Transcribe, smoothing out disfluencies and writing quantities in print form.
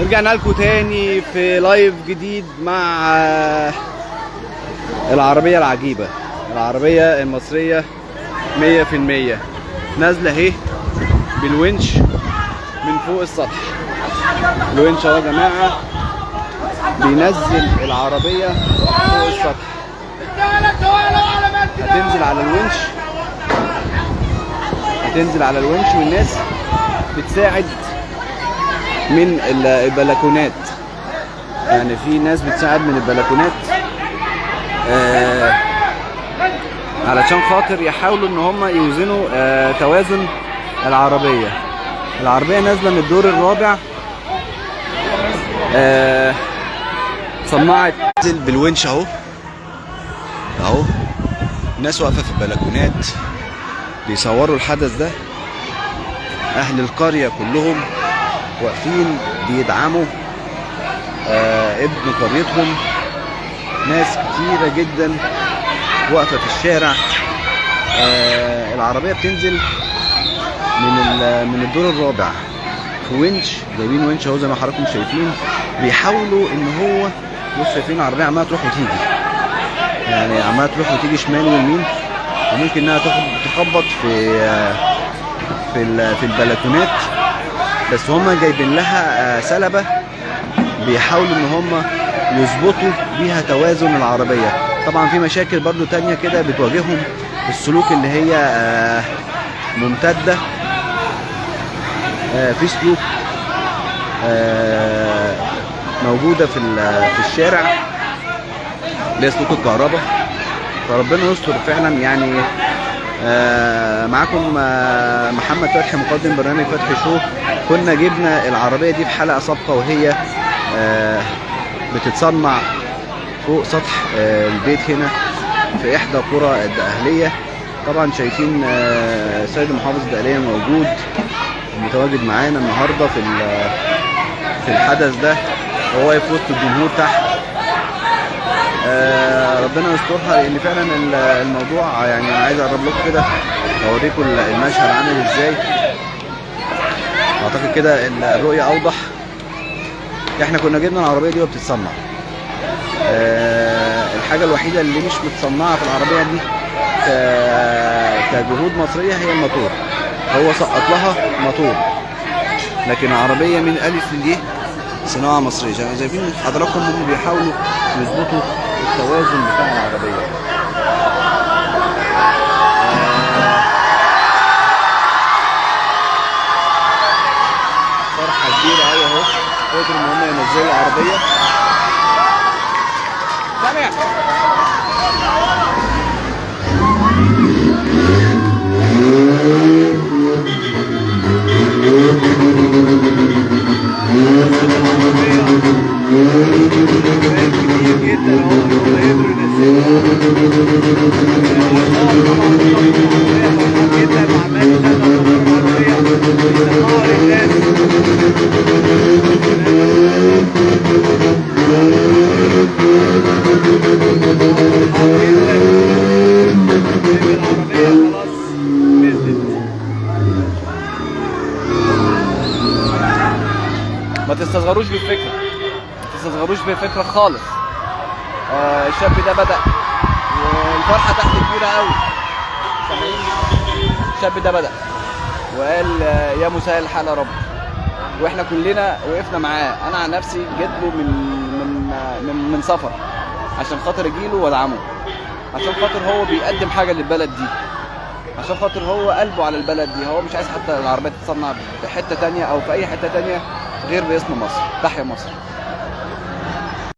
رجعنا لكم تاني في لايف جديد مع العربية العجيبة، العربية المصرية 100%. نازلة اهي بالونش من فوق السطح. الونش اهو يا جماعة بينزل العربية فوق السطح. هتنزل على الونش والناس بتساعد من البلكونات، يعني في ناس بتساعد من البلكونات علشان خاطر يحاولوا ان هم يوزنوا توازن العربية. العربية نازلة من الدور الرابع، صنعت بالونش اهو الناس واقفة في البلكونات بيصوروا الحدث ده. اهل القرية كلهم واقفين بيدعموا ابن قريتهم. ناس كتيرة جدا واقفة في الشارع. العربية بتنزل من الدور الرابع في ونش، جايبين ونش اهو زي ما حضراتكم شايفين. بيحاولوا ان هو بصوا شايفين العربية عمالة تروح وتيجي، يعني عمالة تروح وتيجي شمال ويمين، وممكن انها تخبط في البلكونات. بس هما جايبين لها سلبة بيحاولوا ان هما يظبطوا بيها توازن العربية. طبعا في مشاكل برضو تانية كده بتواجههم، السلوك اللي هي ممتدة. في سلوك موجودة في الشارع اللي هي سلوك الكهرباء. فربنا يستر فعلا. يعني معاكم محمد فتحي مقدم برنامج فتحي شو. كنا جبنا العربية دي في حلقة سابقة وهي بتتصنع فوق سطح البيت هنا في إحدى قرى الدقهلية. طبعا شايفين السيد المحافظ الدقهلية موجود متواجد معانا النهارده في الحدث ده، وهو واقف وسط الجمهور تحت. ربنا يسترها، لان فعلا الموضوع يعني انا عايز اقرب لكم كده اوريكم المشهد عامل ازاي. اعتقد كده الرؤيه اوضح. احنا كنا جبنا العربيه دي وبتتصنع. الحاجه الوحيده اللي مش متصنعه في العربيه دي كجهود مصريه هي الموتور. هو سقط لها موتور، لكن العربيه من الف للياء صناعه مصريه. شايفين حضراتكم هم بيحاولوا يظبطوا التوازن بتاع العربيه. فرحه كبيره قوي اهو، قدروا ان هم ينزلوا العربيه. سامع ما تستصغروش بالفكرة، ما تستصغروش بالفكرة خالص. الشاب ده بدأ والفرحة تحت كبيرة قوي. سامعين؟ الشاب ده بدأ وقال يا مسهل الحال يا رب، واحنا كلنا وقفنا معاه. انا عن نفسي جيت له من سفر عشان خاطر اجيله وادعمه، عشان خاطر هو بيقدم حاجة للبلد دي، عشان خاطر هو قلبه على البلد دي. هو مش عايز حتى العربية تتصنع في حتة تانية او في اي حتة تانية غير باسم مصر. تحيا مصر.